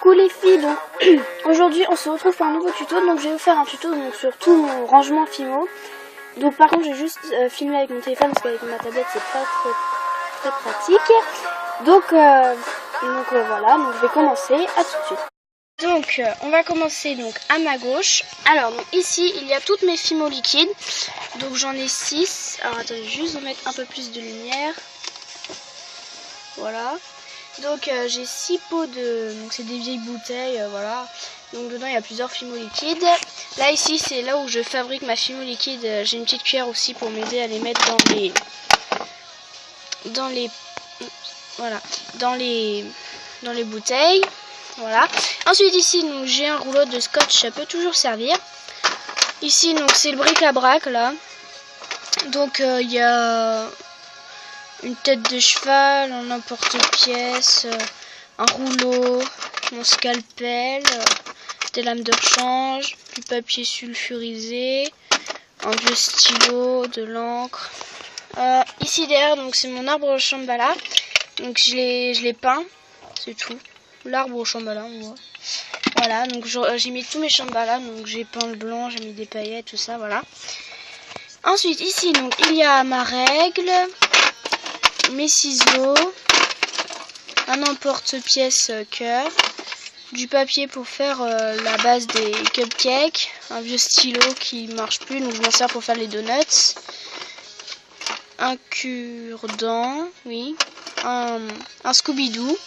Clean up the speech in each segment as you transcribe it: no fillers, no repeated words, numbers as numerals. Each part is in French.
Coucou les filles, donc aujourd'hui on se retrouve pour un nouveau tuto. Donc je vais vous faire un tuto donc, sur tout mon rangement Fimo. Donc par contre j'ai juste filmé avec mon téléphone parce qu'avec ma tablette c'est pas très pratique. Donc voilà, donc je vais commencer, à tout de suite. Donc on va commencer donc à ma gauche. Alors donc ici il y a toutes mes Fimo liquides. Donc j'en ai 6. Alors attendez, juste remettre un peu plus de lumière. Voilà. Donc j'ai 6 pots de... Donc c'est des vieilles bouteilles, voilà. Donc dedans il y a plusieurs Fimo liquides. Là ici c'est là où je fabrique ma Fimo liquide. J'ai une petite cuillère aussi pour m'aider à les mettre dans les bouteilles. Voilà. Ensuite ici donc j'ai un rouleau de scotch, ça peut toujours servir. Ici donc c'est le bric-à-brac là. Donc il y a une tête de cheval, un emporte-pièce, un rouleau, mon scalpel, des lames de rechange, du papier sulfurisé, un vieux stylo, de l'encre. Ici derrière donc c'est mon arbre au Shambhala. Donc je l'ai peint, c'est tout. L'arbre au Shambhala, moi. Voilà, donc j'ai mis tous mes Shambhala, donc j'ai peint le blanc, j'ai mis des paillettes, tout ça, voilà. Ensuite ici donc il y a ma règle, mes ciseaux, un emporte-pièce cœur, du papier pour faire la base des cupcakes, un vieux stylo qui marche plus donc je m'en sers pour faire les donuts, un cure-dent, oui, un Scooby-Doo,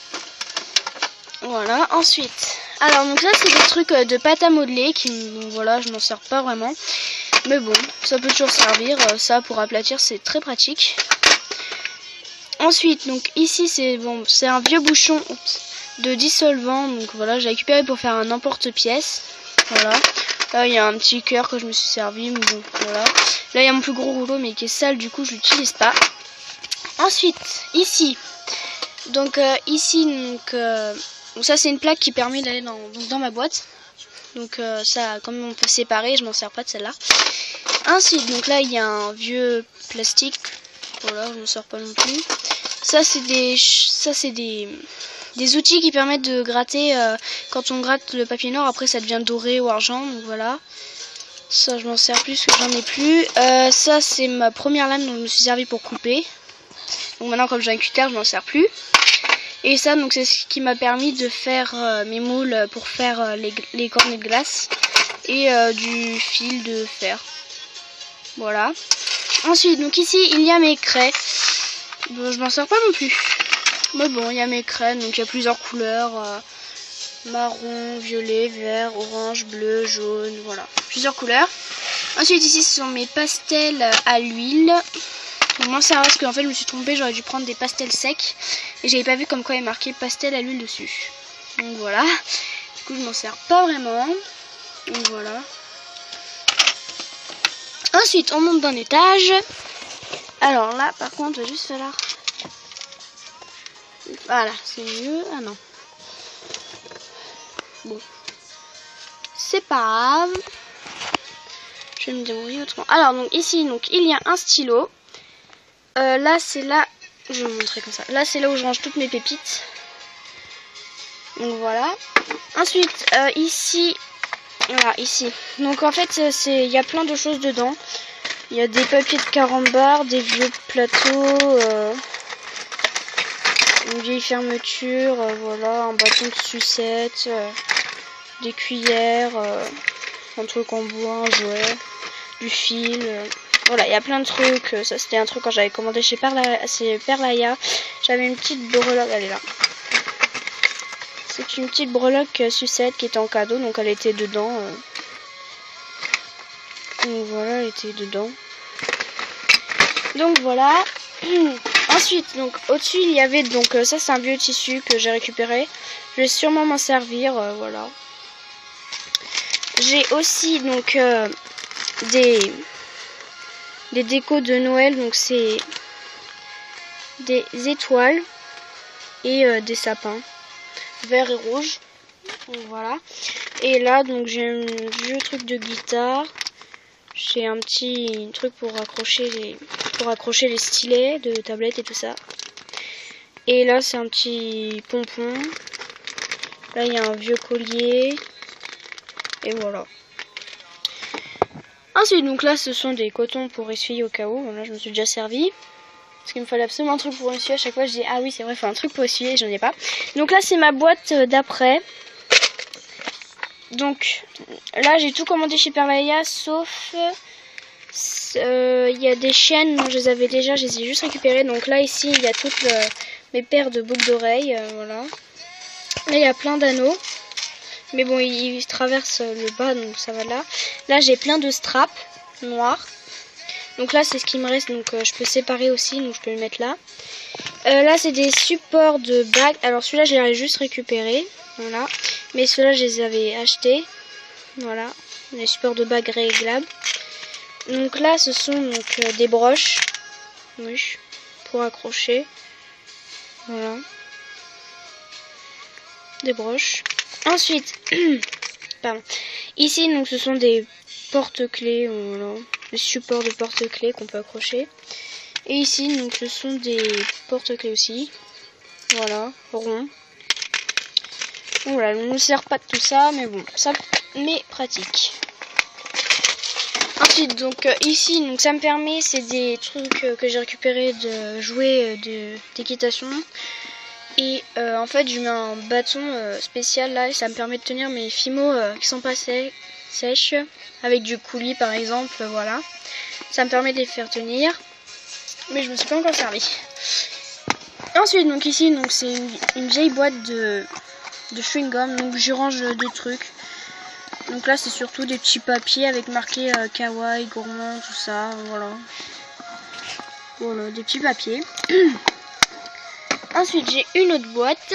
voilà. Ensuite, alors donc ça c'est des trucs de pâte à modeler qui, donc voilà, je m'en sers pas vraiment, mais bon, ça peut toujours servir, ça pour aplatir c'est très pratique. Ensuite, donc ici c'est bon, c'est un vieux bouchon de dissolvant, donc voilà, j'ai récupéré pour faire un emporte-pièce. Voilà. Là il y a un petit cœur que je me suis servi, mais bon, voilà. Là il y a mon plus gros rouleau mais qui est sale, du coup je l'utilise pas. Ensuite, ici, donc donc ça c'est une plaque qui permet d'aller dans ma boîte. Donc ça, comme on peut séparer, je m'en sers pas de celle-là. Ensuite, donc là il y a un vieux plastique. Voilà, je ne sors pas non plus. Ça c'est des outils qui permettent de gratter. Quand on gratte le papier noir, après ça devient doré ou argent. Donc voilà. Ça je m'en sers plus parce que j'en ai plus. Ça c'est ma première lame dont je me suis servi pour couper. Donc maintenant comme j'ai un cutter, je m'en sers plus. Et ça donc c'est ce qui m'a permis de faire mes moules pour faire les cornets de glace et du fil de fer. Voilà. Ensuite, donc ici, il y a mes craies. Bon, je m'en sers pas non plus. Mais bon, il y a mes craies, donc il y a plusieurs couleurs. Marron, violet, vert, orange, bleu, jaune, voilà. Plusieurs couleurs. Ensuite, ici, ce sont mes pastels à l'huile. Je m'en sers parce qu'en fait, je me suis trompée, j'aurais dû prendre des pastels secs. Et j'avais pas vu comme quoi il est marqué pastel à l'huile dessus. Donc voilà. Du coup, je m'en sers pas vraiment. Donc voilà. Ensuite, on monte d'un étage. Alors là, par contre, il va juste falloir... Voilà, c'est mieux. Ah non. Bon. C'est pas grave. Je vais me débrouiller autrement. Alors, donc ici, donc, il y a un stylo. Là, c'est là... Je vais vous montrer comme ça. Là, c'est là où je range toutes mes pépites. Donc voilà. Ensuite, ici... Voilà, ici. Donc en fait, il y a plein de choses dedans. Il y a des papiers de carambar, des vieux plateaux, une vieille fermeture, voilà, un bâton de sucette, des cuillères, un truc en bois, un jouet, du fil. Voilà, il y a plein de trucs. Ça, c'était un truc quand j'avais commandé chez Perlaya. J'avais une petite breloque, elle est là. C'est une petite breloque sucette qui était en cadeau, donc elle était dedans. Donc voilà, elle était dedans. Donc voilà. Ensuite, donc au-dessus il y avait donc ça c'est un vieux tissu que j'ai récupéré. Je vais sûrement m'en servir, voilà. J'ai aussi donc des décos de Noël, donc c'est des étoiles et des sapins vert et rouge. Donc voilà. Et là donc j'ai un vieux truc de guitare. J'ai un petit truc pour accrocher les stylets de tablette et tout ça. Et là c'est un petit pompon. Là il y a un vieux collier. Et voilà. Ensuite donc là ce sont des cotons pour essuyer au cas où. Voilà, je me suis déjà servi. Parce qu'il me fallait absolument un truc pour essuyer. À chaque fois je dis ah oui c'est vrai il faut un truc pour essuyer, j'en ai pas. Donc là c'est ma boîte d'après. Donc là j'ai tout commandé chez Perlaya sauf il y a des chaînes, non, je les avais déjà, je les ai juste récupérées. Donc là ici il y a toutes mes paires de boucles d'oreilles, voilà. Là il y a plein d'anneaux, mais bon ils traversent le bas donc ça va là. Là j'ai plein de straps noirs. Donc là c'est ce qui me reste, donc je peux séparer aussi, donc je peux le mettre là. Là c'est des supports de bagues. Alors celui-là je l'ai juste récupéré, voilà. Mais ceux-là je les avais achetés, voilà. Les supports de bagues réglables. Donc là ce sont donc des broches, oui, pour accrocher, voilà. Des broches. Ensuite, pardon. Ici donc ce sont des porte-clés, voilà. Des supports de porte-clés qu'on peut accrocher. Et ici donc ce sont des porte-clés aussi, voilà, ronds. Voilà, on ne sert pas de tout ça, mais bon, ça mais pratique. Ensuite donc ici donc ça me permet, c'est des trucs que j'ai récupéré de jouets d'équitation. Et en fait je mets un bâton spécial là et ça me permet de tenir mes fimos qui sont pas sèches avec du coulis par exemple, voilà. Ça me permet de les faire tenir, mais je me suis pas encore servi. Ensuite donc ici donc c'est une vieille boîte de chewing gum, donc j'y range des trucs. Donc là c'est surtout des petits papiers avec marqué kawaii, gourmand, tout ça, voilà. Voilà, des petits papiers. Ensuite j'ai une autre boîte.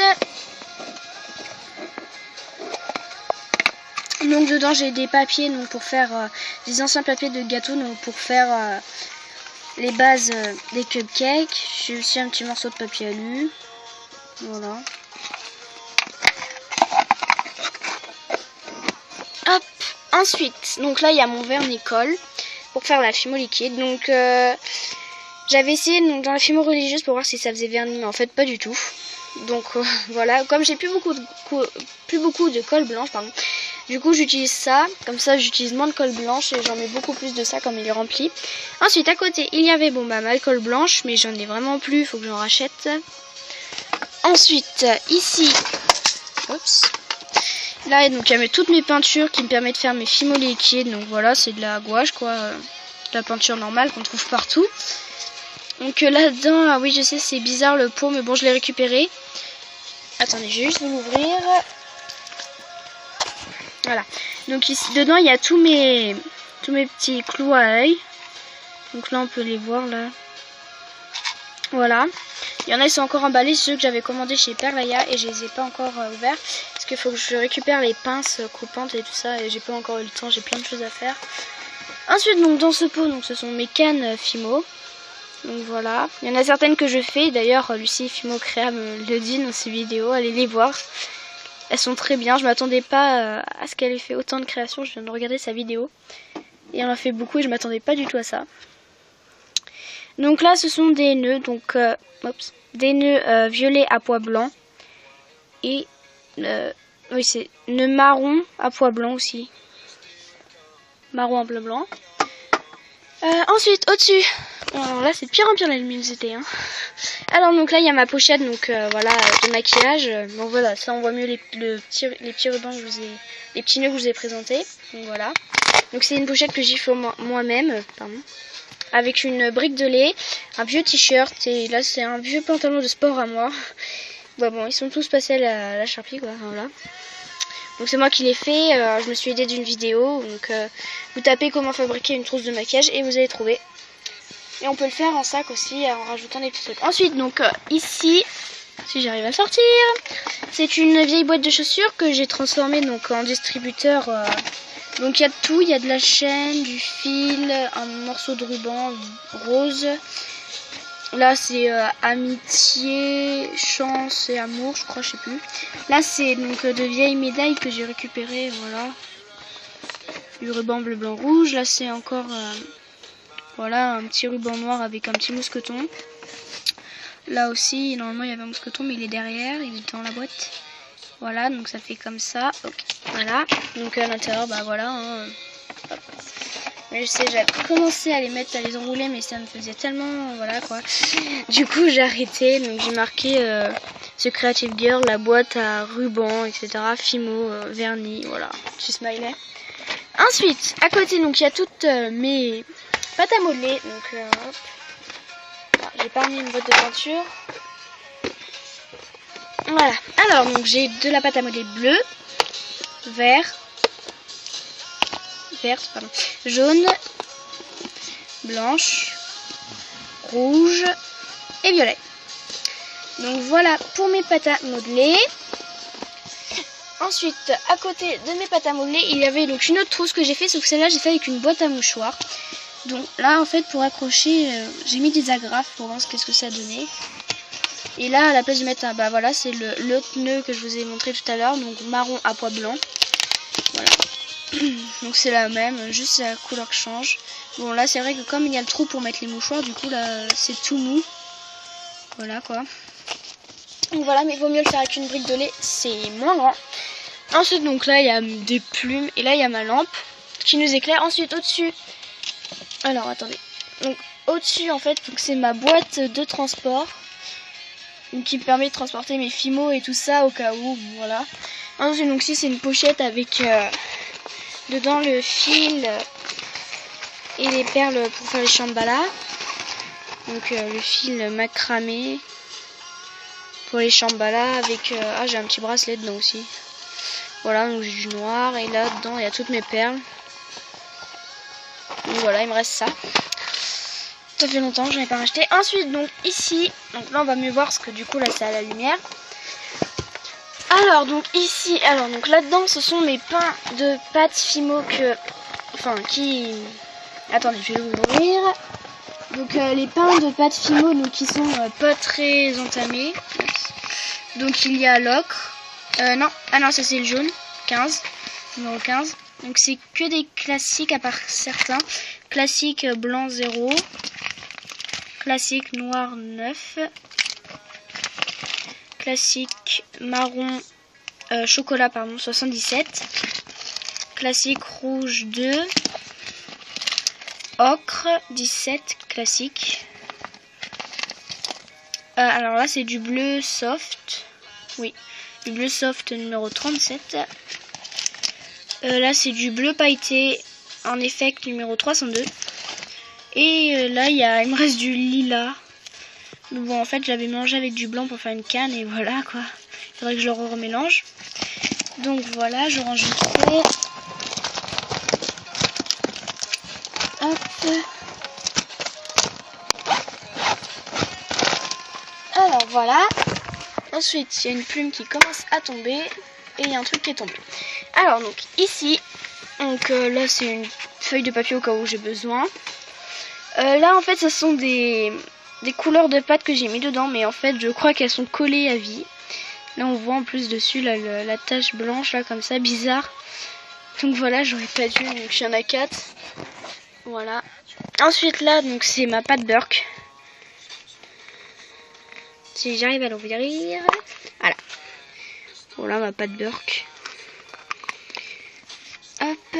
Donc dedans j'ai des papiers donc, pour faire des anciens papiers de gâteau, donc pour faire les bases des cupcakes. J'ai aussi un petit morceau de papier alu. Voilà. Hop. Ensuite, donc là il y a mon vernis-colle pour faire la fimo liquide. Donc j'avais essayé donc, dans la fimo religieuse pour voir si ça faisait vernis, mais en fait pas du tout. Donc voilà, comme j'ai plus beaucoup de colle blanche, pardon. Du coup j'utilise ça, comme ça j'utilise moins de colle blanche et j'en mets beaucoup plus de ça comme il est rempli. Ensuite à côté il y avait bon bah ma colle blanche, mais j'en ai vraiment plus, il faut que j'en rachète. Ensuite ici, oups. Là donc il y a toutes mes peintures qui me permettent de faire mes fimo liquides. Donc voilà, c'est de la gouache quoi, de la peinture normale qu'on trouve partout. Donc là-dedans, ah oui je sais c'est bizarre le pot, mais bon je l'ai récupéré. Attendez, je vais juste vous l'ouvrir. Voilà. Donc ici dedans il y a tous mes petits clous à œil. Donc là on peut les voir là. Voilà. Il y en a ils sont encore emballés, c'est ceux que j'avais commandés chez Perlaya et je les ai pas encore ouverts. Parce qu'il faut que je récupère les pinces coupantes et tout ça et j'ai pas encore eu le temps, j'ai plein de choses à faire. Ensuite donc dans ce pot donc ce sont mes cannes Fimo. Donc voilà. Il y en a certaines que je fais, d'ailleurs Lucie Fimo Créa me le dit dans ses vidéos, allez les voir. Elles sont très bien, je m'attendais pas à ce qu'elle ait fait autant de créations, je viens de regarder sa vidéo. Et elle en a fait beaucoup et je m'attendais pas du tout à ça. Donc là ce sont des nœuds, donc des nœuds violets à pois blanc. Et oui c'est nœuds marron à pois blanc aussi. Marron à bleu blanc. Ensuite au-dessus, alors là c'est de pire en pire la luminosité hein. Alors donc là il y a ma pochette donc voilà de maquillage. Donc voilà, ça on voit mieux les petits rubans que je vous ai, les petits nœuds que je vous ai présentés. Donc voilà. Donc c'est une pochette que j'ai fait moi-même, pardon. Avec une brique de lait, un vieux t-shirt et là c'est un vieux pantalon de sport à moi. Bah bon, ils sont tous passés à la Sharpie quoi, voilà. Donc c'est moi qui l'ai fait, je me suis aidée d'une vidéo. Donc vous tapez comment fabriquer une trousse de maquillage et vous allez trouver. Et on peut le faire en sac aussi en rajoutant des petits trucs. Ensuite donc ici, si j'arrive à sortir, c'est une vieille boîte de chaussures que j'ai transformée donc en distributeur. Donc il y a de tout, il y a de la chaîne, du fil, un morceau de ruban rose. Là c'est amitié, chance et amour, je crois, je sais plus. Là c'est donc de vieilles médailles que j'ai récupérées, voilà. Du ruban bleu, blanc, rouge. Là c'est encore voilà un petit ruban noir avec un petit mousqueton. Là aussi normalement il y avait un mousqueton mais il est derrière, il est dans la boîte. Voilà, donc ça fait comme ça. Ok, voilà. Donc à l'intérieur, bah voilà. Hein. Mais je sais, j'avais commencé à les mettre, à les enrouler, mais ça me faisait tellement, voilà quoi. Du coup, j'ai arrêté. Donc j'ai marqué ce Creative Girl, la boîte à ruban, etc. Fimo, vernis, voilà, petit smiley. Ensuite, à côté, donc il y a toutes mes pâtes à modeler. Donc hop. J'ai pas mis une boîte de peinture. Voilà. Alors, donc j'ai de la pâte à modeler bleue, verte, pardon, jaune, blanche, rouge et violet. Donc voilà pour mes pâtes à modeler. Ensuite, à côté de mes pâtes à modeler, il y avait donc une autre trousse que j'ai fait, sauf que celle-là j'ai fait avec une boîte à mouchoirs. Donc là en fait pour accrocher, j'ai mis des agrafes pour voir qu'est-ce que ça donnait. Et là à la place de mettre un, bah voilà, c'est l'autre nœud que je vous ai montré tout à l'heure, donc marron à pois blanc. Voilà. Donc c'est la même, juste la couleur change. Bon là c'est vrai que comme il y a le trou pour mettre les mouchoirs, du coup là c'est tout mou. Voilà quoi. Donc voilà, mais il vaut mieux le faire avec une brique de lait, c'est moins grand. Ensuite donc là il y a des plumes et là il y a ma lampe qui nous éclaire. Ensuite au-dessus, alors attendez, donc au-dessus en fait c'est ma boîte de transport qui me permet de transporter mes fimos et tout ça au cas où, voilà. Ensuite donc ici c'est une pochette avec dedans le fil et les perles pour faire les chambala. Donc le fil macramé pour les chambala avec j'ai un petit bracelet dedans aussi. Voilà, donc j'ai du noir et là dedans il y a toutes mes perles. Donc voilà, il me reste ça. Ça fait longtemps que j'en ai pas racheté. Ensuite donc ici, donc là on va mieux voir parce que du coup là c'est à la lumière. Alors donc ici, alors donc là-dedans ce sont mes pains de pâte Fimo qui... Attendez, je vais l'ouvrir. Donc les pains de pâte Fimo donc qui sont pas très entamés. Donc il y a l'ocre. Non, ah non, ça c'est le jaune, 15, numéro 15. Donc c'est que des classiques à part certains. Classique blanc 0. Classique noir 9. Classique marron chocolat pardon 77. Classique rouge 2. Ocre 17 classique. Alors là c'est du bleu soft. Oui, du bleu soft numéro 37. Là c'est du bleu pailleté en effect numéro 302. Et là il me reste du lilas. Bon en fait j'avais mangé avec du blanc pour faire une canne et voilà quoi. Il faudrait que je le remélange. Donc voilà, je range vite fait. Hop. Alors voilà. Ensuite il y a une plume qui commence à tomber. Et il y a un truc qui est tombé. Alors donc ici. Donc là c'est une feuille de papier au cas où j'ai besoin. Là en fait ce sont des couleurs de pâte que j'ai mis dedans. Mais en fait je crois qu'elles sont collées à vie. Là on voit en plus dessus là, la tache blanche là comme ça, bizarre. Donc voilà, j'aurais pas dû, donc il y en a 4. Voilà. Ensuite là donc c'est ma pâte Burke. Si j'arrive à l'ouvrir. Voilà. Voilà ma pâte Burke. Hop.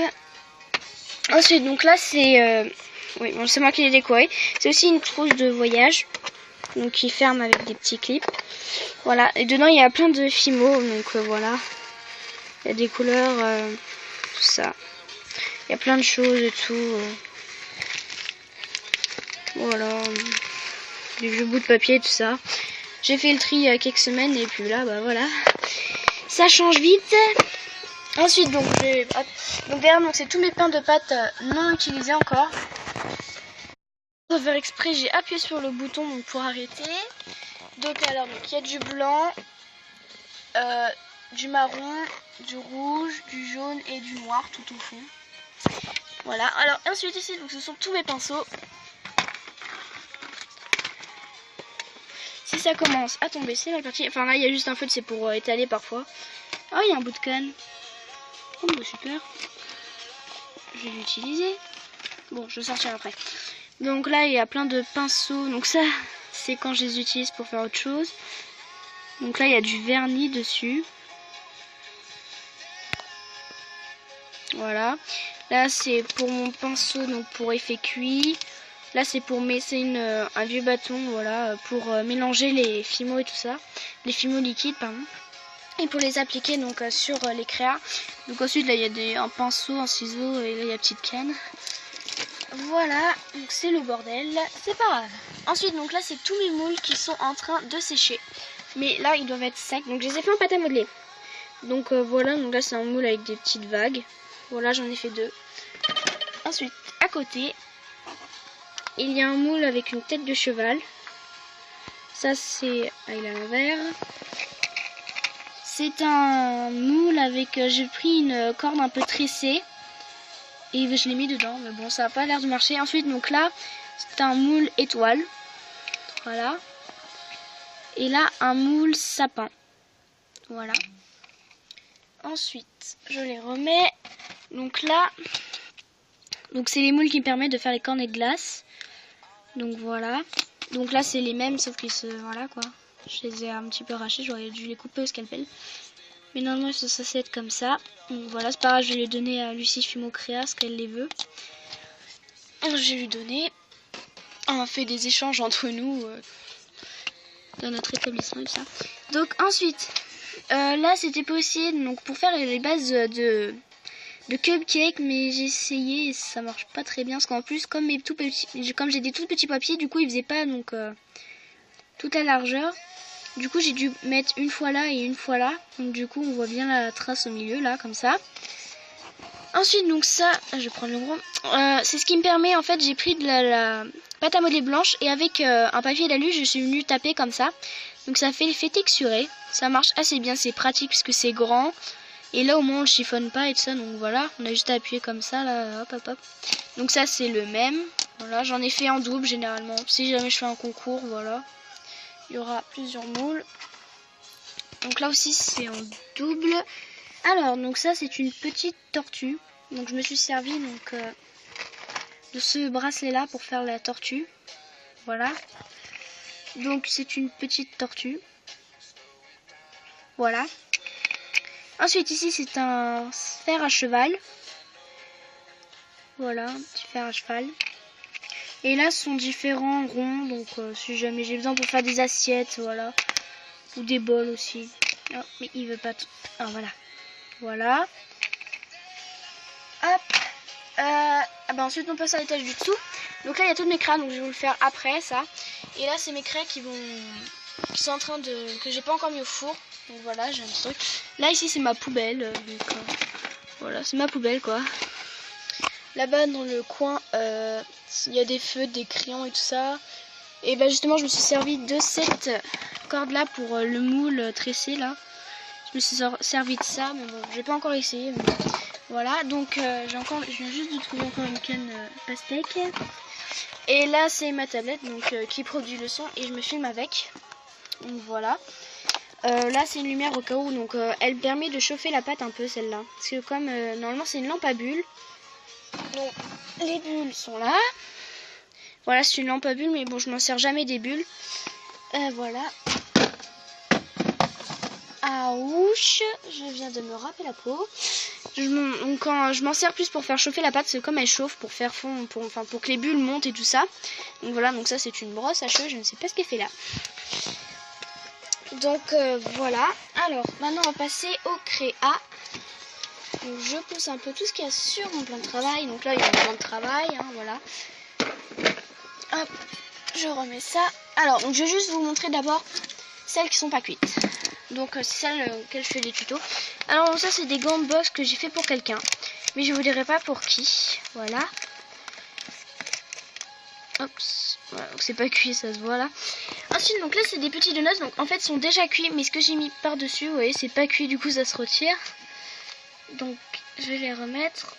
Ensuite donc là c'est... oui bon c'est moi qui l'ai décoré. C'est aussi une trousse de voyage. Donc qui ferme avec des petits clips. Voilà, et dedans il y a plein de Fimo, donc voilà. Il y a des couleurs, tout ça. Il y a plein de choses et tout. Voilà. Des vieux bouts de papier, tout ça. J'ai fait le tri il y a quelques semaines et puis là, bah voilà. Ça change vite. Ensuite, donc derrière, donc c'est tous mes pains de pâte non utilisés encore. Pour faire exprès, j'ai appuyé sur le bouton donc, pour arrêter. Donc alors, il y a du blanc, du marron, du rouge, du jaune et du noir tout au fond. Voilà. Alors ensuite ici, donc ce sont tous mes pinceaux. Si ça commence à tomber, c'est la partie. Enfin là, il y a juste un feutre, c'est pour étaler parfois. Oh, il y a un bout de canne. Oh, bah, super. Je vais l'utiliser. Bon, je le sortirai après. Donc là, il y a plein de pinceaux. Donc ça, c'est quand je les utilise pour faire autre chose. Donc là, il y a du vernis dessus. Voilà. Là c'est pour mon pinceau, donc pour effet cuit. Là c'est pour un vieux bâton, voilà, pour mélanger les fimos et tout ça. Les fimos liquides, pardon. Et pour les appliquer donc sur les créas. Donc ensuite là il y a un pinceau, un ciseau et là il y a une petite canne. Voilà, donc c'est le bordel, c'est pas grave. Ensuite donc là c'est tous mes moules qui sont en train de sécher. Mais là ils doivent être secs, donc je les ai fait en pâte à modeler. Donc voilà, donc là c'est un moule avec des petites vagues. Voilà, j'en ai fait 2. Ensuite à côté il y a un moule avec une tête de cheval. Ça c'est... Ah, il est à l'envers. C'est un moule avec... j'ai pris une corde un peu tressée. Et je l'ai mis dedans. Mais bon, ça n'a pas l'air de marcher. Ensuite, donc là, c'est un moule étoile. Voilà. Et là, un moule sapin. Voilà. Ensuite, je les remets. Donc là... Donc c'est les moules qui me permettent de faire les cornets de glace. Donc voilà. Donc là, c'est les mêmes, sauf qu'ils se... Voilà quoi. Je les ai un petit peu arrachés, j'aurais dû les couper au scalpel. Mais normalement, ça va être comme ça. Donc voilà, c'est pas grave, je vais les donner à Lucie Fimo Créa, ce qu'elle les veut. Alors, je vais lui donner. On a fait des échanges entre nous dans notre établissement et tout ça. Donc ensuite, là, c'était possible donc, pour faire les bases de cupcake, mais j'ai essayé et ça marche pas très bien. Parce qu'en plus, comme j'ai des tout petits papiers, du coup, ils faisaient pas donc toute la largeur. Du coup j'ai dû mettre une fois là et une fois là. Donc du coup on voit bien la trace au milieu là comme ça. Ensuite donc ça, je vais prendre le gros. C'est ce qui me permet en fait, j'ai pris de la pâte à modeler blanche et avec un papier d'alu je suis venue taper comme ça. Donc ça fait l'effet texturé. Ça marche assez bien, c'est pratique puisque c'est grand. Et là au moins on le chiffonne pas et tout ça. Donc voilà, on a juste à appuyer comme ça là, hop hop hop. Donc ça c'est le même. Voilà, j'en ai fait en double généralement. Si jamais je fais un concours, voilà. Il y aura plusieurs moules. Donc là aussi c'est en double. Alors donc ça c'est une petite tortue. Donc je me suis servi donc de ce bracelet là pour faire la tortue. Voilà. Donc c'est une petite tortue. Voilà. Ensuite ici c'est un fer à cheval. Voilà, un petit fer à cheval. Et là ce sont différents ronds. Donc si jamais j'ai besoin pour faire des assiettes, voilà. Ou des bols aussi. Oh, mais il veut pas tout. Ah voilà. Voilà. Hop. Ensuite on passe à l'étage du dessous. Donc là il y a toutes mes craies, donc je vais vous le faire après ça. Et là c'est mes craies qui sont en train de... que j'ai pas encore mis au four. Donc voilà, j'ai un petit truc. Là ici c'est ma poubelle. Donc voilà, c'est ma poubelle quoi. Là-bas dans le coin, il y a des feux, des crayons et tout ça. Et ben justement je me suis servi de cette corde là pour le moule tressé là. Je me suis servi de ça, mais bon, j'ai pas encore essayé. Mais... Voilà, donc je viens juste de trouver encore une canne pastèque. Et là c'est ma tablette donc qui produit le son et je me filme avec. Donc voilà. Là c'est une lumière au cas où, donc elle permet de chauffer la pâte un peu celle-là. Parce que comme normalement c'est une lampe à bulles. Donc les bulles sont là. Voilà, c'est une lampe à bulles, mais bon je m'en sers jamais des bulles. Voilà. Ouch, je viens de me râper la peau. Quand je m'en sers plus pour faire chauffer la pâte, c'est comme elle chauffe pour faire fond, pour que les bulles montent et tout ça. Donc voilà, donc ça c'est une brosse à cheveux, je ne sais pas ce qu'elle fait là. Donc voilà. Alors maintenant on va passer au créa. Donc, je pousse un peu tout ce qu'il y a sur mon plan de travail. Donc là il y a mon plan de travail, hein, voilà. Hop, je remets ça. Alors donc je vais juste vous montrer d'abord celles qui sont pas cuites. Donc c'est celle auquel je fais des tutos. Alors ça c'est des gants de boxe que j'ai fait pour quelqu'un. Mais je vous dirai pas pour qui. Voilà. Hop. Voilà, donc c'est pas cuit, ça se voit là. Ensuite donc là c'est des petits donuts. Donc en fait ils sont déjà cuits. Mais ce que j'ai mis par dessus, vous voyez, c'est pas cuit, du coup ça se retire. Donc je vais les remettre.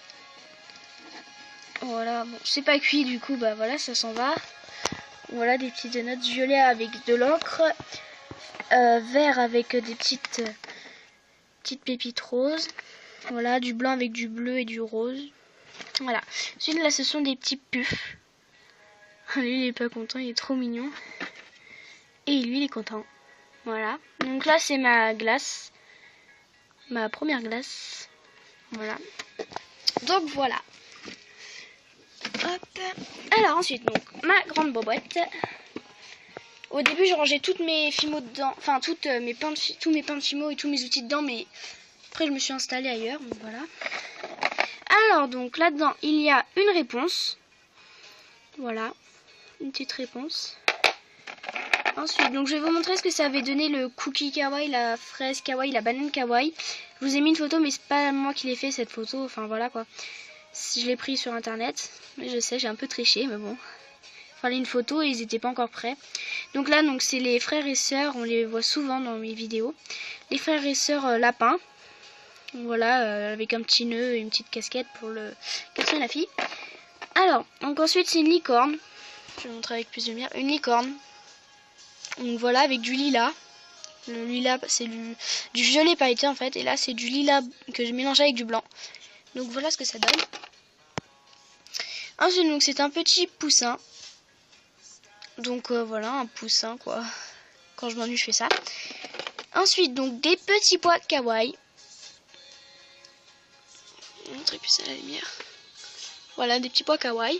Voilà, bon c'est pas cuit, du coup bah voilà, ça s'en va. Voilà des petits donuts violets avec de l'encre. Vert avec des petites pépites roses. Voilà, du blanc avec du bleu et du rose. Voilà. Ensuite là ce sont des petits puffs. Lui il est pas content, il est trop mignon. Et lui il est content. Voilà. Donc là c'est ma glace. Ma première glace. Voilà. Donc voilà. Hop. Alors ensuite, donc ma grande boîte. Au début, je rangeais toutes mes Fimo dedans, enfin tous mes pains de Fimo et tous mes outils dedans, mais après je me suis installée ailleurs, donc voilà. Alors donc là-dedans, il y a une réponse. Voilà, une petite réponse. Ensuite, donc je vais vous montrer ce que ça avait donné le cookie kawaii, la fraise kawaii, la banane kawaii. Je vous ai mis une photo, mais c'est pas moi qui l'ai fait cette photo, enfin voilà quoi. Si je l'ai pris sur internet, mais je sais, j'ai un peu triché, mais bon. Il fallait une photo et ils n'étaient pas encore prêts. Donc là, donc c'est les frères et sœurs, on les voit souvent dans mes vidéos. Les frères et sœurs lapins. Voilà, avec un petit nœud et une petite casquette pour le garçon et la fille. Alors, donc ensuite c'est une licorne. Je vais vous montrer avec plus de lumière. Une licorne. Donc voilà, avec du lilas. Le lilas, c'est du violet pailleté en fait. Et là, c'est du lilas que je mélange avec du blanc. Donc voilà ce que ça donne. Ensuite, donc c'est un petit poussin. Donc voilà, un poussin quoi. Quand je m'ennuie, je fais ça. Ensuite, donc des petits pois kawaii. Je vais montrer plus à la lumière. Voilà, des petits pois kawaii.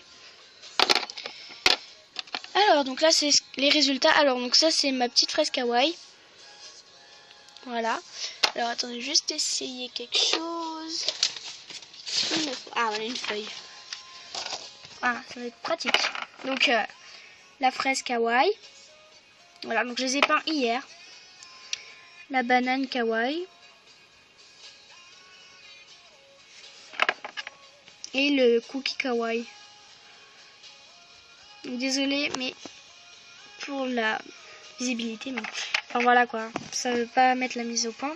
Alors, donc là, c'est les résultats. Alors, donc ça, c'est ma petite fraise kawaii. Voilà. Alors, attendez, juste essayer quelque chose. Ah, voilà, une feuille. Voilà, ça va être pratique. Donc, la fraise kawaii. Voilà, donc je les ai peints hier. La banane kawaii. Et le cookie kawaii. Désolée, mais pour la visibilité, mais enfin voilà quoi, ça veut pas mettre la mise au point.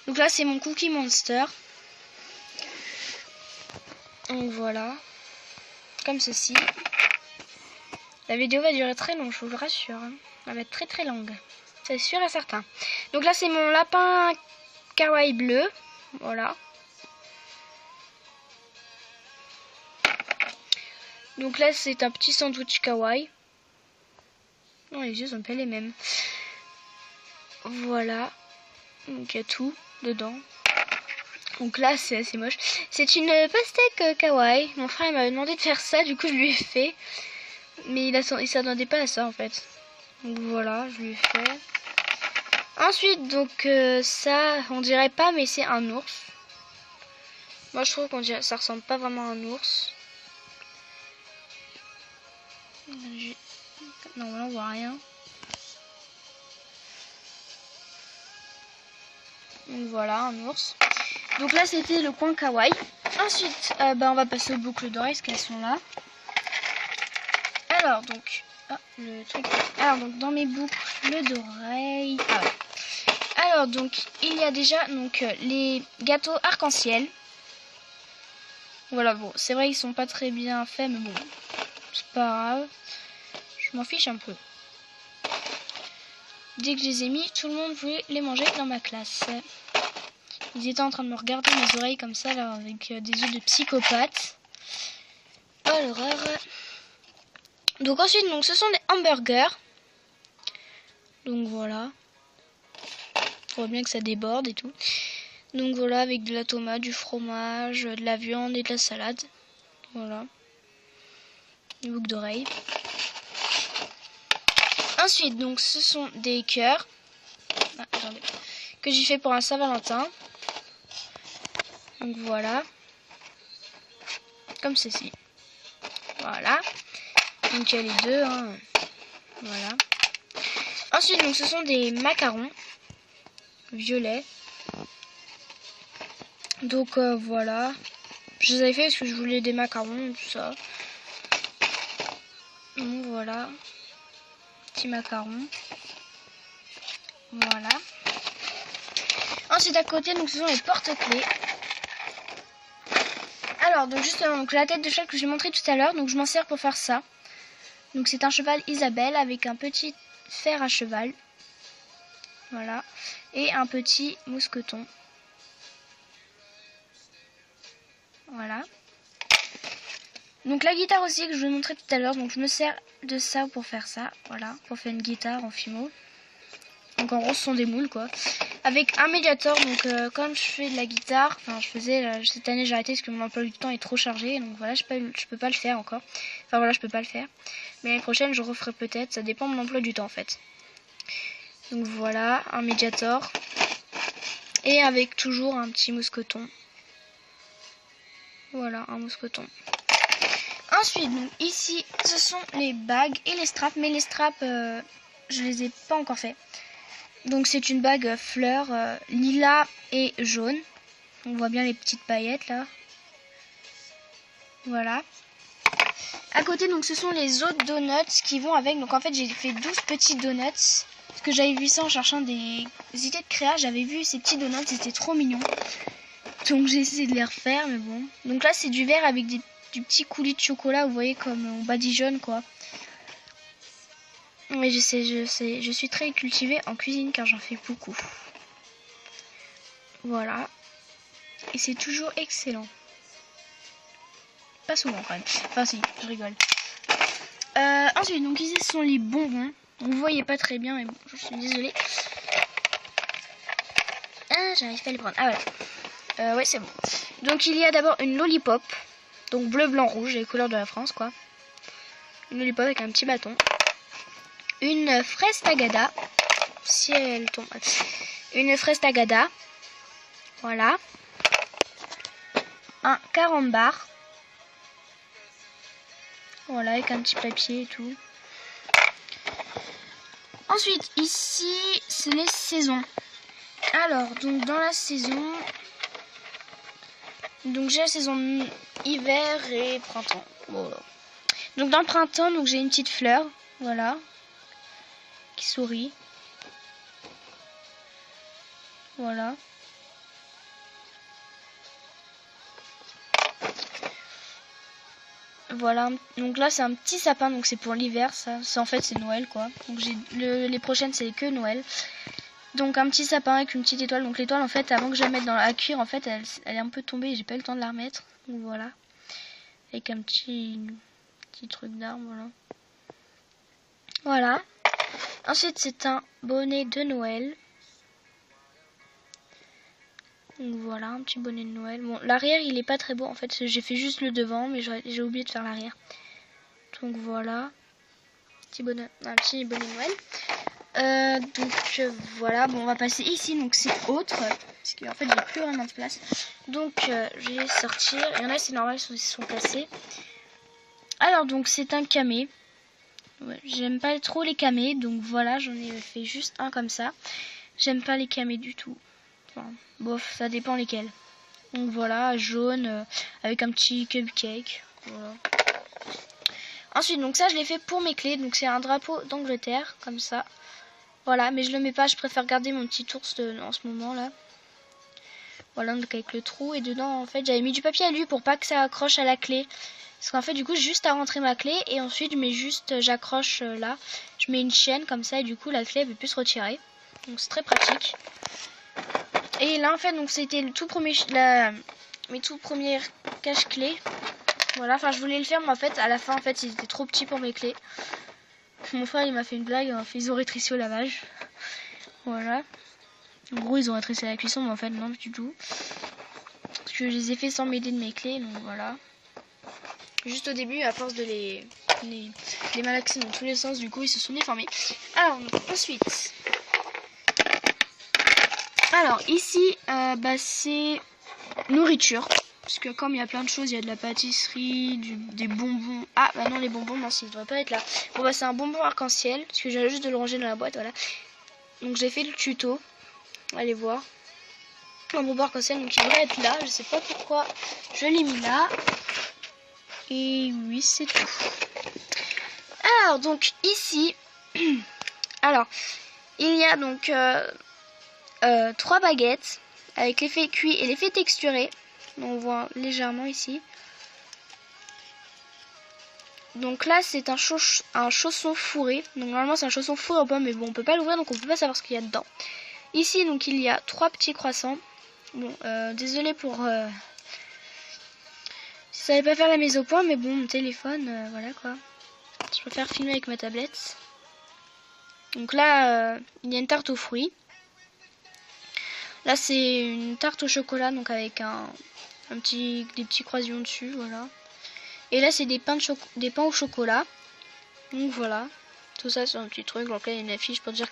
Donc là c'est mon cookie monster. Donc voilà, comme ceci. La vidéo va durer très long, je vous le rassure. Elle va être très très longue, c'est sûr et certain. Donc là c'est mon lapin kawaii bleu, voilà. Donc là c'est un petit sandwich kawaii. Non, les yeux sont pas les mêmes. Voilà. Donc il y a tout dedans. Donc là c'est assez moche. C'est une pastèque kawaii. Mon frère m'avait demandé de faire ça, du coup je lui ai fait. Mais il s'attendait pas à ça en fait. Donc voilà, je lui ai fait. Ensuite donc ça, on dirait pas mais c'est un ours. Moi je trouve ça ressemble pas vraiment à un ours. Non, là on voit rien. Donc voilà, un ours. Donc là c'était le coin kawaii. Ensuite, on va passer aux boucles d'oreilles, parce qu'elles sont là. Alors donc, le truc. Alors donc dans mes boucles d'oreilles. Alors donc il y a déjà donc les gâteaux arc-en-ciel. Voilà, bon, c'est vrai qu'ils sont pas très bien faits, mais bon, c'est pas grave. Je m'en fiche un peu. Dès que je les ai mis, tout le monde voulait les manger dans ma classe. Ils étaient en train de me regarder mes oreilles comme ça, là, avec des yeux de psychopathe. Oh l'horreur. Donc ensuite, donc, ce sont des hamburgers. Donc voilà. On voit bien que ça déborde et tout. Donc voilà, avec de la tomate, du fromage, de la viande et de la salade. Voilà. Une boucle d'oreille. Ensuite, donc ce sont des cœurs. Attendez. Que j'ai fait pour un Saint-Valentin. Donc voilà. Comme ceci. Voilà. Donc il y a les deux. Hein. Voilà. Ensuite, donc ce sont des macarons violets. Donc voilà. Je les avais fait parce que je voulais des macarons et tout ça. Donc voilà. Petit macaron. Voilà. Ensuite à côté, donc ce sont les porte-clés. Alors donc justement, donc la tête de cheval que j'ai montré tout à l'heure, donc je m'en sers pour faire ça. Donc c'est un cheval Isabelle avec un petit fer à cheval. Voilà. Et un petit mousqueton. Voilà. Donc la guitare aussi que je vous ai montré tout à l'heure, donc je me sers de ça pour faire ça. Voilà, pour faire une guitare en Fimo. Donc en gros ce sont des moules quoi. avec un médiator. Donc comme je fais de la guitare, enfin je faisais cette année j'ai arrêté parce que mon emploi du temps est trop chargé, donc voilà je peux pas le faire encore. Enfin voilà je peux pas le faire. Mais l'année prochaine je referai peut-être, ça dépend de mon emploi du temps en fait. Donc voilà un médiator et avec toujours un petit mousqueton. Voilà un mousqueton. Ensuite, donc ici, ce sont les bagues et les straps. Mais les straps, je les ai pas encore fait. Donc c'est une bague fleur lilas et jaune. On voit bien les petites paillettes là. Voilà. À côté, donc ce sont les autres donuts qui vont avec. Donc en fait, j'ai fait 12 petits donuts. Parce que j'avais vu ça en cherchant des idées de créa. J'avais vu ces petits donuts, c'était trop mignon. Donc j'ai essayé de les refaire, mais bon. Donc là, c'est du verre avec du petit coulis de chocolat, vous voyez, comme on badigeonne quoi. Mais je sais, je suis très cultivée en cuisine car j'en fais beaucoup. Voilà. Et c'est toujours excellent. Pas souvent quand même. Enfin si, je rigole. Ensuite, donc ici ce sont les bonbons. Vous voyez pas très bien, mais bon, je suis désolée. Ah, j'arrive pas à les prendre. Ah voilà. Ouais, c'est bon. Donc il y a d'abord une lollipop. Donc bleu, blanc, rouge, les couleurs de la France quoi. Une lollipop avec un petit bâton. Une fraise tagada. Si elle tombe. Une fraise tagada. Voilà. Un carambar. Voilà, avec un petit papier et tout. Ensuite, ici, c'est les saisons. Alors, donc dans la saison... Donc j'ai la saison hiver et printemps. Voilà. Donc dans le printemps, donc j'ai une petite fleur. Voilà. Qui sourit. Voilà. Voilà, donc là c'est un petit sapin, donc c'est pour l'hiver, ça en fait c'est Noël quoi. Donc les prochaines c'est que Noël. Donc un petit sapin avec une petite étoile. Donc l'étoile en fait avant que je la mette à cuire en fait elle est un peu tombée et j'ai pas eu le temps de la remettre. Donc voilà. Avec un petit truc d'arbre, voilà. Voilà. Ensuite c'est un bonnet de Noël. Donc voilà, un petit bonnet de Noël. Bon, l'arrière il est pas très beau en fait, j'ai fait juste le devant mais j'ai oublié de faire l'arrière. Donc voilà, un petit bonnet de Noël. Donc voilà, bon on va passer ici, donc c'est autre, parce qu'en fait j'ai plus vraiment de place. Donc je vais sortir, il y en a c'est normal, ils sont placés. Alors donc c'est un camé. Ouais, j'aime pas trop les camés, donc voilà, j'en ai fait juste un comme ça. J'aime pas les camés du tout. Enfin, bof, ça dépend lesquels. Donc voilà, jaune, avec un petit cupcake. Voilà. Ensuite, donc ça je l'ai fait pour mes clés. Donc c'est un drapeau d'Angleterre, comme ça. Voilà, mais je le mets pas, je préfère garder mon petit ours en ce moment là. Voilà, donc avec le trou. Et dedans, en fait, j'avais mis du papier alu pour pas que ça accroche à la clé. Parce qu'en fait, du coup, juste à rentrer ma clé. Et ensuite, je mets juste, j'accroche là. Je mets une chaîne comme ça. Et du coup, la clé, elle peut plus se retirer. Donc c'est très pratique. Et là, en fait, donc c'était le tout premier, mes tout premiers cache-clés. Voilà, enfin, je voulais le faire, mais en fait, à la fin, en fait, ils étaient trop petits pour mes clés. Mon frère, il m'a fait une blague, ils ont rétréci au lavage. Voilà. En gros, ils ont rétréci à la cuisson, mais en fait, non, du tout. Parce que je les ai fait sans m'aider de mes clés, donc voilà. Juste au début, à force de les malaxer dans tous les sens, du coup, ils se sont déformés. Alors, ensuite... Alors, ici, c'est nourriture. Parce que comme il y a plein de choses, il y a de la pâtisserie, des bonbons. Ah, bah non, les bonbons, non, ça ne devrait pas être là. Bon, bah c'est un bonbon arc-en-ciel. Parce que j'ai juste de le ranger dans la boîte, voilà. Donc j'ai fait le tuto. Allez voir. Un bonbon arc-en-ciel, donc il devrait être là. Je sais pas pourquoi je l'ai mis là. Et oui, c'est tout. Alors, donc ici... Alors, il y a donc... 3 baguettes avec l'effet cuit et l'effet texturé. Donc on voit légèrement ici. Donc là c'est un chausson fourré. Donc normalement c'est un chausson fourré aux pommes, mais bon on peut pas l'ouvrir donc on peut pas savoir ce qu'il y a dedans. Ici donc il y a 3 petits croissants. Bon désolé pour si ça savais pas faire la mise au point, mais bon mon téléphone voilà quoi. Je préfère filmer avec ma tablette. Donc là il y a une tarte aux fruits. Là c'est une tarte au chocolat, donc avec des petits croisillons dessus, voilà. Et là c'est des pains au chocolat. Donc voilà. Tout ça c'est un petit truc, donc là il y a une affiche pour dire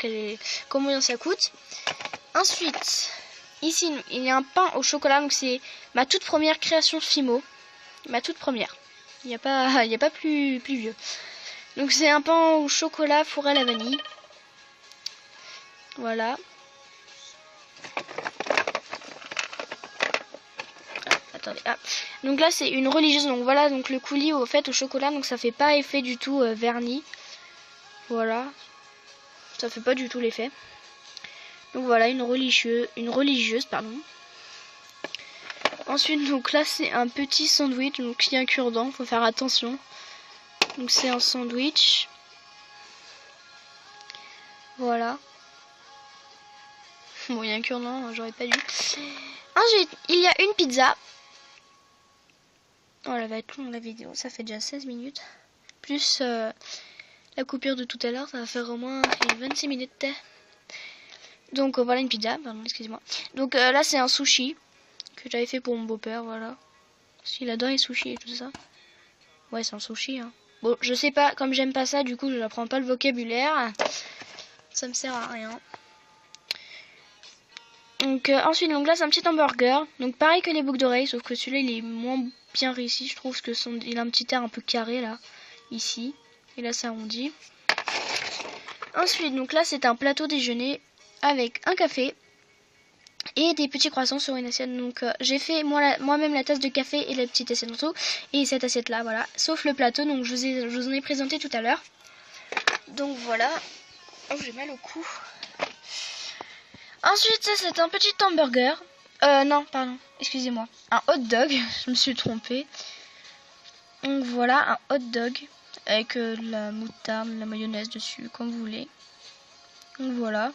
combien ça coûte. Ensuite, ici il y a un pain au chocolat, donc c'est ma toute première création Fimo. Ma toute première. Il n'y a pas plus vieux. Donc c'est un pain au chocolat fourré à la vanille. Voilà. Attendez. Ah. Donc là c'est une religieuse. Donc voilà, donc le coulis au chocolat, donc ça fait pas effet du tout vernis. Voilà. Ça fait pas du tout l'effet. Donc voilà, une religieuse, pardon. Ensuite, donc là c'est un petit sandwich, donc il y a un cure-dent, faut faire attention. Donc c'est un sandwich. Voilà. Bon, il y a un cure-dent, j'aurais pas dû. Ensuite, il y a une pizza. Oh, elle va être longue la vidéo, ça fait déjà 16 minutes. Plus la coupure de tout à l'heure, ça va faire au moins 26 minutes. Donc voilà une pizza, pardon, excusez-moi. Donc là c'est un sushi que j'avais fait pour mon beau-père, voilà. Il adore les sushis et tout ça. Ouais, c'est un sushi, hein. Bon, je sais pas, comme j'aime pas ça, du coup je n'apprends pas le vocabulaire. Ça me sert à rien. Donc ensuite, donc là c'est un petit hamburger. Donc pareil que les boucles d'oreilles, sauf que celui-là il est moins bien réussi. Je trouve que il a un petit air un peu carré là, ici. Et là c'est arrondi. Ensuite, donc là c'est un plateau déjeuner avec un café et des petits croissants sur une assiette. Donc j'ai fait moi-même la tasse de café et la petite assiette en dessous. Et cette assiette là, voilà. Sauf le plateau, donc je vous en ai présenté tout à l'heure. Donc voilà. Oh, j'ai mal au cou. Ensuite, ça c'est un petit hamburger. Non, pardon, excusez-moi. Un hot dog, je me suis trompée. Donc voilà, un hot dog avec la moutarde, la mayonnaise dessus, comme vous voulez. Donc voilà.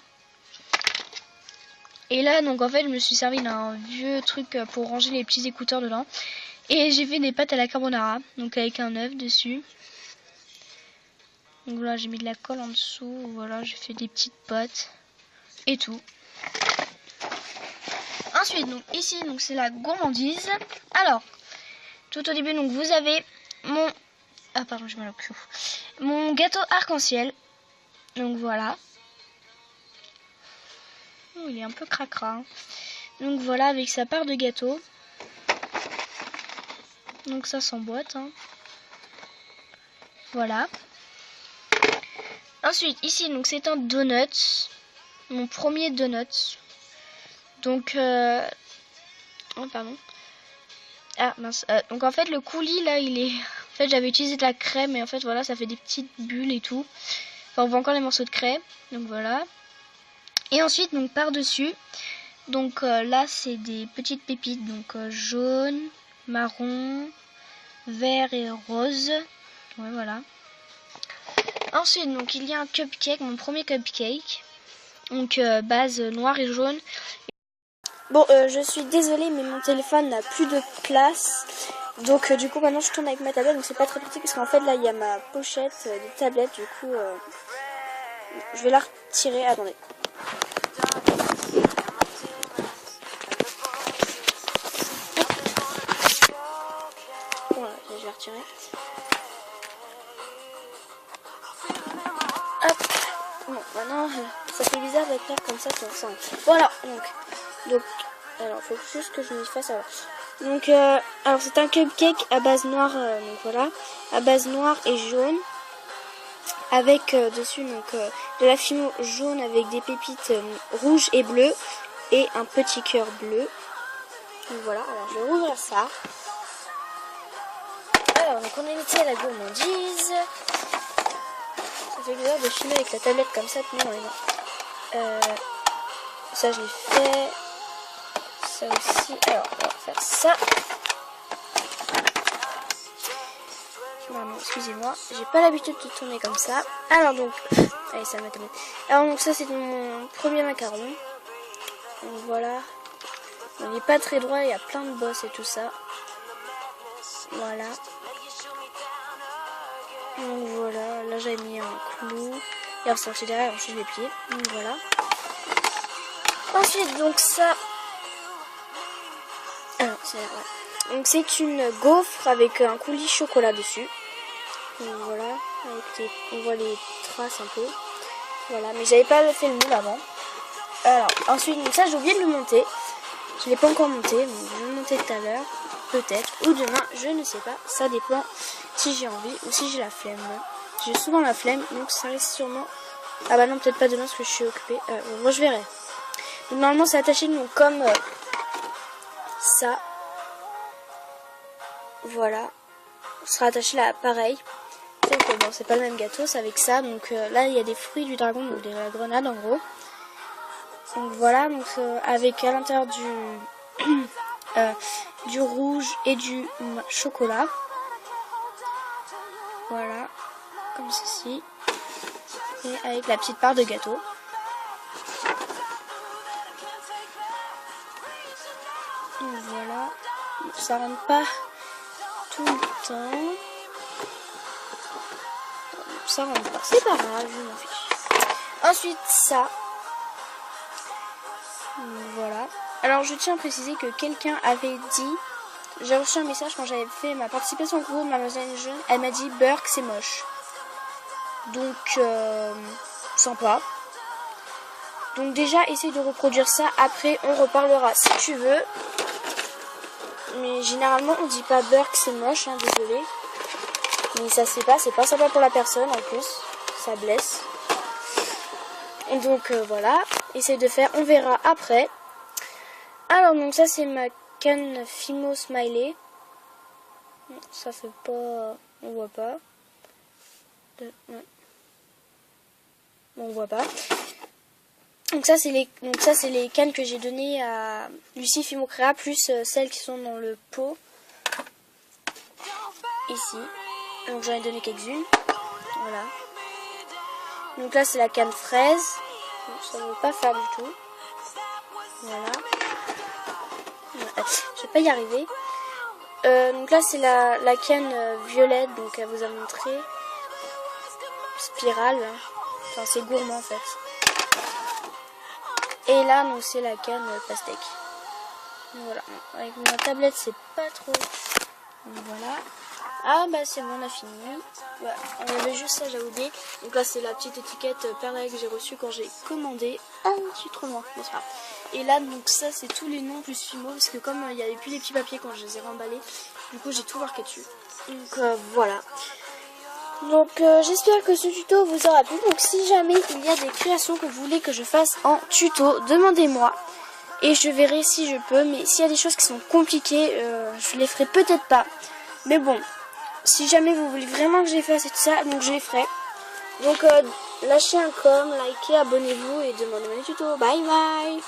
Et là, donc en fait, je me suis servi d'un vieux truc pour ranger les petits écouteurs dedans. Et j'ai fait des pâtes à la carbonara, donc avec un œuf dessus. Donc voilà, j'ai mis de la colle en dessous. Voilà, j'ai fait des petites pâtes et tout. Ensuite, donc ici, donc c'est la gourmandise. Alors, tout au début, donc vous avez mon... Ah pardon, j'ai mal au cul. Mon gâteau arc-en-ciel. Donc voilà. Oh, il est un peu cracra. Hein. Donc voilà, avec sa part de gâteau. Donc ça s'emboîte. Hein. Voilà. Ensuite, ici, donc c'est un donut. Mon premier donut. Donc, oh, pardon. Ah mince. Donc en fait, le coulis là, il est... En fait, j'avais utilisé de la crème et en fait, voilà, ça fait des petites bulles et tout. Enfin, on voit encore les morceaux de crème. Donc voilà. Et ensuite, donc par-dessus, donc là, c'est des petites pépites. Donc jaune, marron, vert et rose. Ouais, voilà. Ensuite, donc il y a un cupcake, mon premier cupcake. Donc base noire et jaune. Bon, je suis désolée, mais mon téléphone n'a plus de place. Donc du coup, maintenant je tourne avec ma tablette. Donc c'est pas très pratique parce qu'en fait là, il y a ma pochette de tablette. Du coup, je vais la retirer. Attendez. Voilà, je vais retirer. Hop. Bon, maintenant, ça fait bizarre d'être là comme ça tout ensemble. Voilà, donc, alors, faut juste que je me fasse alors. Donc, alors c'est un cupcake à base noire, donc voilà, à base noire et jaune, avec dessus donc de la fimo jaune avec des pépites rouges et bleues et un petit cœur bleu. Donc voilà, alors je vais ouvrir ça. Alors, donc on a initié la gourmandise. Ça fait bizarre de filmer avec la tablette comme ça, tenez dans les mains. Ça je l'ai fait. Ça aussi. Alors, on va faire ça. Non, excusez-moi. J'ai pas l'habitude de tourner comme ça. Alors donc, allez, ça m'a tombé. Alors donc ça c'est mon premier macaron. Donc voilà. Il n'est pas très droit, il y a plein de bosses et tout ça. Voilà. Donc voilà, là j'avais mis un clou. Et alors c'est derrière, je les pieds. Donc voilà. Ensuite donc ça, c'est là, ouais. Donc c'est une gaufre avec un coulis chocolat dessus. Donc voilà, avec on voit les traces un peu. Voilà, mais j'avais pas fait le moule avant. Alors ensuite, donc ça j'ai oublié de le monter. Je l'ai pas encore monté, donc je vais le monter tout à l'heure, peut-être, ou demain, je ne sais pas. Ça dépend si j'ai envie ou si j'ai la flemme. J'ai souvent la flemme, donc ça risque sûrement. Ah bah non, peut-être pas demain parce que je suis occupée. Moi je verrai. Donc, normalement c'est attaché donc comme ça. Voilà. Ce sera attaché là pareil. Donc bon, c'est pas le même gâteau, c'est avec ça. Donc là il y a des fruits du dragon, donc des grenades en gros. Donc voilà, donc avec à l'intérieur du rouge et du chocolat. Voilà, comme ceci. Et avec la petite part de gâteau. Donc voilà, ça rentre pas tout le temps. Ça rentre pas, c'est pas grave, je m'en fiche. Ensuite ça. Voilà. Alors je tiens à préciser que quelqu'un avait dit, j'ai reçu un message quand j'avais fait ma participation au concours de Mademoiselle Jeune, elle m'a dit Burke c'est moche. Donc sympa. Donc déjà essaye de reproduire ça, après on reparlera si tu veux. Mais généralement on dit pas Burke c'est moche, hein, désolé. Mais ça c'est pas sympa pour la personne en plus, ça blesse. Donc voilà, essaye de faire, on verra après. Alors donc ça c'est ma canne Fimo Smiley. Ça fait pas, on voit pas. Ouais. On voit pas. Donc ça c'est les cannes que j'ai données à Lucie Fimo Créa, plus celles qui sont dans le pot ici. Donc j'en ai donné quelques-unes. Voilà. Donc là c'est la canne fraise. Donc, ça ne veut pas faire du tout. Voilà. Je vais pas y arriver. Donc là c'est la canne violette, donc elle vous a montré. Spirale. Enfin c'est gourmand en fait. Et là donc c'est la canne pastèque. Voilà. Avec ma tablette c'est pas trop. Donc, voilà. Ah bah c'est bon, on a fini. Ouais, on avait juste ça, j'ai oublié. Donc là c'est la petite étiquette Père Noël que j'ai reçue quand j'ai commandé. Ah, je suis trop loin. Bon, c'est pas grave. Et là donc ça c'est tous les noms plus Fimo, parce que comme il n'y avait plus les petits papiers quand je les ai remballés, du coup j'ai tout marqué dessus. Donc voilà. Donc j'espère que ce tuto vous aura plu. Donc si jamais il y a des créations que vous voulez que je fasse en tuto, demandez-moi. Et je verrai si je peux. Mais s'il y a des choses qui sont compliquées, je les ferai peut-être pas. Mais bon, si jamais vous voulez vraiment que je les fasse et tout ça, donc je les ferai. Donc lâchez un com, likez, abonnez-vous et demandez-moi des tutos. Bye bye.